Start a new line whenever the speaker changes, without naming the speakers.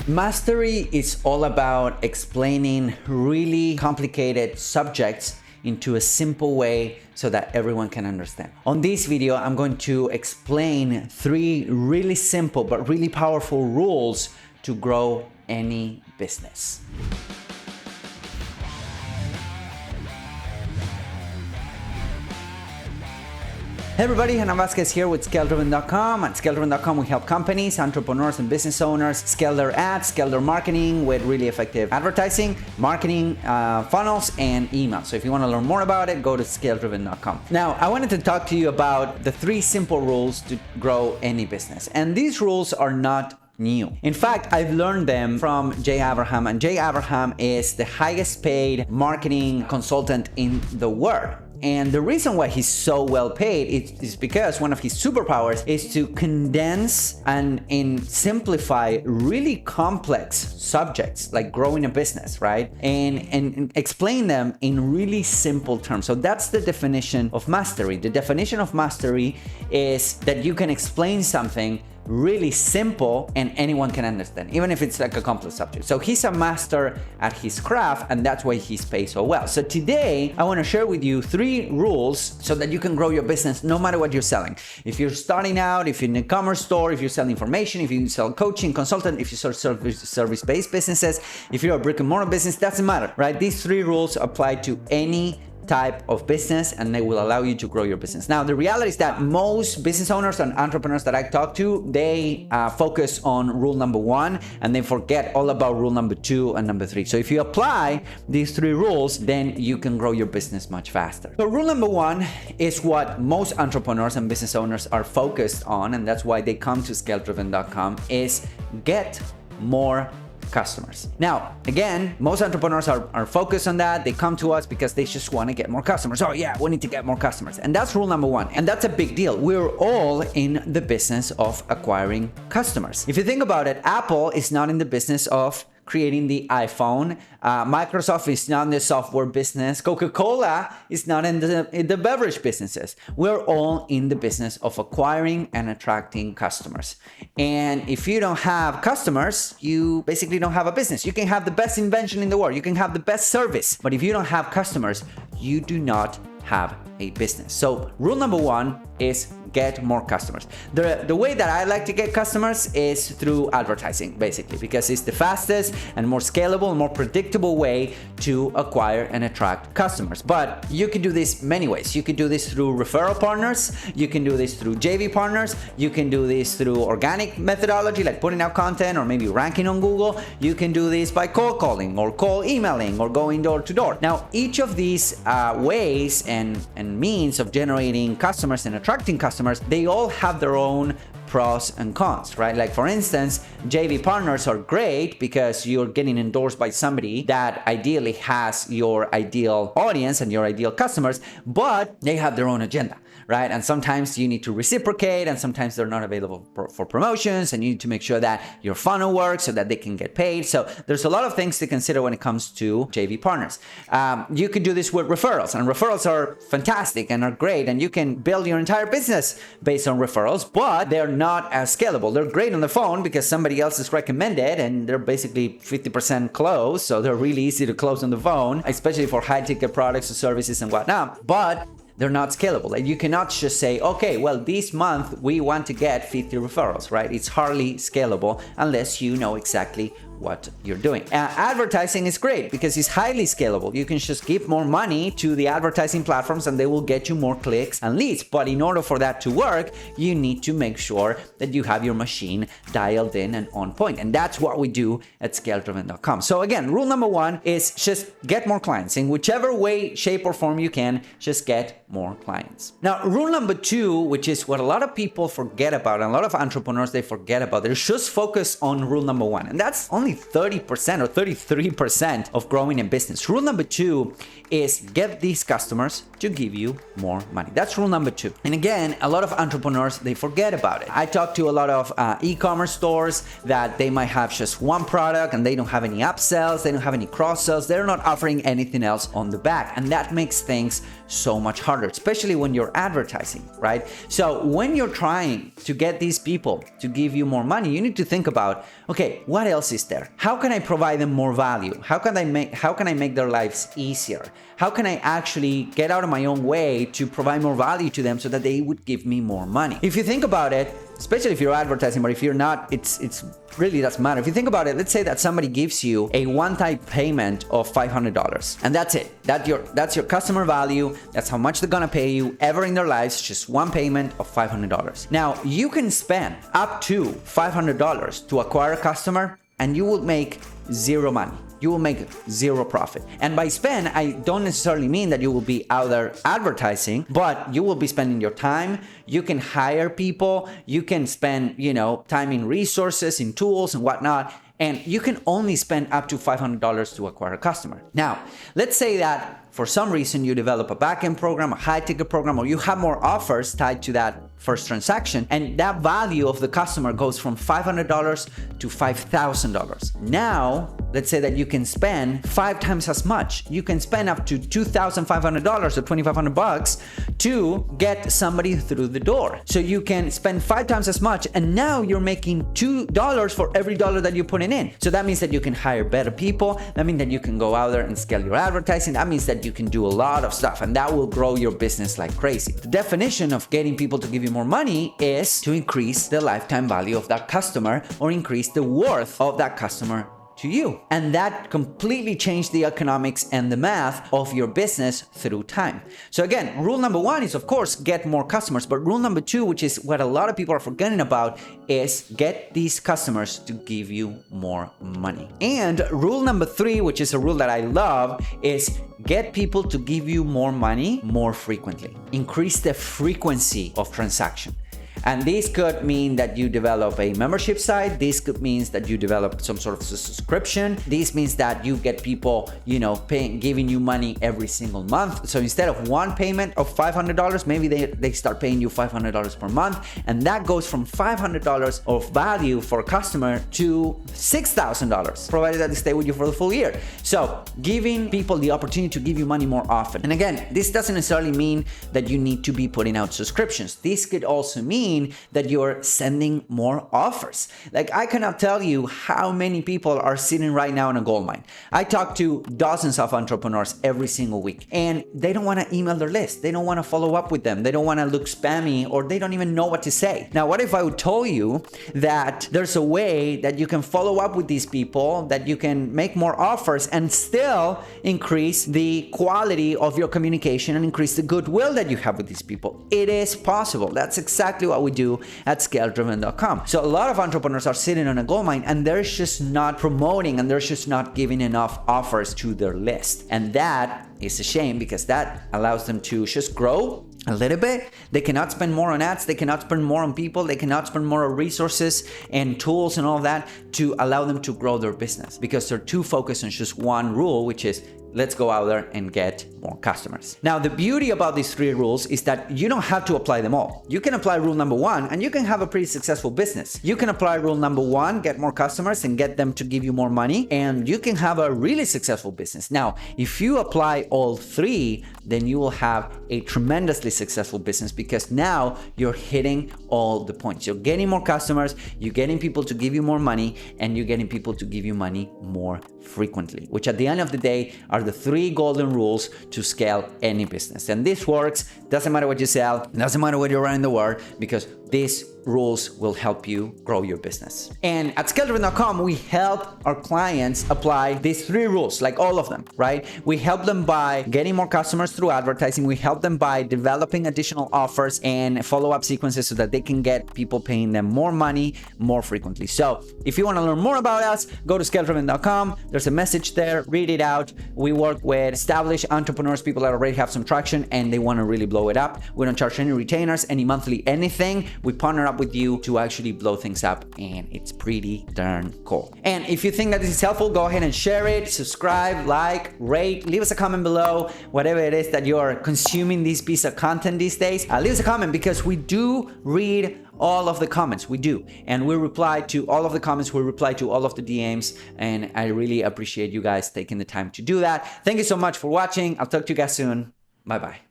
Mastery is all about explaining really complicated subjects into a simple way so that everyone can understand. On this video, I'm going to explain 3 really simple but really powerful rules to grow any business. Hey everybody, Hernan Vazquez here with ScaleDriven.com. At ScaleDriven.com, we help companies, entrepreneurs, and business owners scale their ads, scale their marketing with really effective advertising, marketing, funnels, and email. So if you want to learn more about it, go to ScaleDriven.com. Now, I wanted to talk to you about the 3 simple rules to grow any business. And these rules are not new. In fact, I've learned them from Jay Abraham, and Jay Abraham is the highest paid marketing consultant in the world. And the reason why he's so well paid is because one of his superpowers is to condense and simplify really complex subjects like growing a business, right? And explain them in really simple terms. So that's the definition of mastery. The definition of mastery is that you can explain something really simple and anyone can understand, even if it's like a complex subject. So he's a master at his craft, and that's why he's paid so well. So today I want to share with you 3 rules so that you can grow your business no matter what you're selling. If you're starting out, if you're in an e-commerce store, if you sell information, if you sell coaching, consultant, if you sell service-based businesses, if you're a brick and mortar business, doesn't matter, right? These 3 rules apply to any type of business, and they will allow you to grow your business. Now, the reality is that most business owners and entrepreneurs that I talk to, they focus on rule number 1 and they forget all about rule number 2 and number 3. So if you apply these 3 rules, then you can grow your business much faster. So rule number 1 is what most entrepreneurs and business owners are focused on, and that's why they come to ScaleDriven.com, is get more customers. Now, again, most entrepreneurs are focused on that. They come to us because they just want to get more customers. Oh yeah, we need to get more customers. And that's rule number 1. And that's a big deal. We're all in the business of acquiring customers. If you think about it, Apple is not in the business of creating the iPhone. Microsoft is not in the software business. Coca-Cola is not in the beverage businesses. We're all in the business of acquiring and attracting customers. And if you don't have customers, you basically don't have a business. You can have the best invention in the world. You can have the best service. But if you don't have customers, you do not have a business. So rule number 1 is get more customers. The way that I like to get customers is through advertising, basically, because it's the fastest and more scalable and more predictable way to acquire and attract customers. But you can do this many ways. You can do this through referral partners. You can do this through JV partners. You can do this through organic methodology, like putting out content or maybe ranking on Google. You can do this by cold calling or cold emailing or going door to door. Now, each of these ways and means of generating customers and attracting customers, they all have their own pros and cons, right? Like for instance, JV partners are great because you're getting endorsed by somebody that ideally has your ideal audience and your ideal customers, but they have their own agenda, right? And sometimes you need to reciprocate, and sometimes they're not available for promotions, and you need to make sure that your funnel works so that they can get paid. So there's a lot of things to consider when it comes to JV partners. You can do this with referrals, and referrals are fantastic and are great, and you can build your entire business based on referrals, but they're not as scalable. They're great on the phone because somebody else is recommended, and they're basically 50% close, so they're really easy to close on the phone, especially for high-ticket products or services and whatnot. But they're not scalable. Like, you cannot just say, okay, well, this month we want to get 50 referrals, right? It's hardly scalable unless you know exactly what you're doing. Advertising is great because it's highly scalable. You can just give more money to the advertising platforms and they will get you more clicks and leads. But in order for that to work, you need to make sure that you have your machine dialed in and on point. And that's what we do at ScaleDriven.com. So again, rule number 1 is just get more clients. In whichever way, shape, or form you can, just get more clients. Now, rule number 2, which is what a lot of people forget about, and a lot of entrepreneurs, they forget about, they're just focused on rule number 1. And that's only 30% or 33% of growing a business. Rule number 2 is get these customers to give you more money. That's rule number 2. And again, a lot of entrepreneurs, they forget about it. I talk to a lot of e-commerce stores that they might have just one product and they don't have any upsells, they don't have any cross sells, they're not offering anything else on the back. And that makes things so much harder, especially when you're advertising, right? So when you're trying to get these people to give you more money, you need to think about, okay, what else is there? there? How can I provide them more value? How can I make their lives easier? How can I actually get out of my own way to provide more value to them so that they would give me more money? If you think about it, especially if you're advertising, but if you're not, it's really doesn't matter. If you think about it, let's say that somebody gives you a one-time payment of $500 and that's it. That's your customer value. That's how much they're gonna pay you ever in their lives, just one payment of $500. Now, you can spend up to $500 to acquire a customer and you will make zero money. You will make zero profit. And by spend, I don't necessarily mean that you will be out there advertising, but you will be spending your time. You can hire people. You can spend, time in resources, in tools and whatnot. And you can only spend up to $500 to acquire a customer. Now, let's say that for some reason you develop a backend program, a high ticket program, or you have more offers tied to that first transaction, and that value of the customer goes from $500 to $5,000. Now, let's say that you can spend 5 times as much. You can spend up to $2,500 or $2,500 to get somebody through the door. So you can spend 5 times as much, and now you're making $2 for every dollar that you put in. So that means that you can hire better people. That means that you can go out there and scale your advertising. That means that you can do a lot of stuff, and that will grow your business like crazy. The definition of getting people to give you more money is to increase the lifetime value of that customer or increase the worth of that customer to you. And that completely changed the economics and the math of your business through time. So again, rule number 1 is, of course, get more customers. But rule number 2, which is what a lot of people are forgetting about, is get these customers to give you more money. And rule number 3, which is a rule that I love, is get people to give you more money more frequently. Increase the frequency of transaction. And this could mean that you develop a membership site. This could mean that you develop some sort of subscription. This means that you get people, giving you money every single month. So instead of one payment of $500, maybe they start paying you $500 per month. And that goes from $500 of value for a customer to $6,000, provided that they stay with you for the full year. So giving people the opportunity to give you money more often. And again, this doesn't necessarily mean that you need to be putting out subscriptions. This could also mean that you're sending more offers. Like, I cannot tell you how many people are sitting right now in a gold mine. I talk to dozens of entrepreneurs every single week, and they don't want to email their list. They don't want to follow up with them. They don't want to look spammy, or they don't even know what to say. Now, what if I would tell you that there's a way that you can follow up with these people, that you can make more offers and still increase the quality of your communication and increase the goodwill that you have with these people? It is possible. That's exactly what we do at ScaleDriven.com. So a lot of entrepreneurs are sitting on a gold mine and they're just not promoting and they're just not giving enough offers to their list. And that is a shame, because that allows them to just grow a little bit. They cannot spend more on ads. They cannot spend more on people. They cannot spend more on resources and tools and all of that to allow them to grow their business, because they're too focused on just one rule, which is let's go out there and get more customers. Now, the beauty about these 3 rules is that you don't have to apply them all. You can apply rule number 1 and you can have a pretty successful business. You can apply rule number 1, get more customers and get them to give you more money, and you can have a really successful business. Now, if you apply all 3, then you will have a tremendously successful business, because now you're hitting all the points. You're getting more customers, you're getting people to give you more money, and you're getting people to give you money more frequently, which at the end of the day are the 3 golden rules to scale any business. And this works, doesn't matter what you sell, doesn't matter what you're around the world, because these rules will help you grow your business. And at ScaleDriven.com, we help our clients apply these 3 rules, like all of them, right? We help them by getting more customers through advertising. We help them by developing additional offers and follow-up sequences so that they can get people paying them more money more frequently. So if you want to learn more about us, go to ScaleDriven.com. There's a message there, read it out. We work with established entrepreneurs, people that already have some traction and they want to really blow it up. We don't charge any retainers, any monthly, anything. We partner up with you to actually blow things up, and it's pretty darn cool. And if you think that this is helpful, go ahead and share it, subscribe, like, rate, leave us a comment below, whatever it is that you're consuming this piece of content these days. Leave us a comment, because we do read all of the comments. We do, and we reply to all of the comments, we reply to all of the DMs, and I really appreciate you guys taking the time to do that. Thank you so much for watching. I'll talk to you guys soon. Bye bye.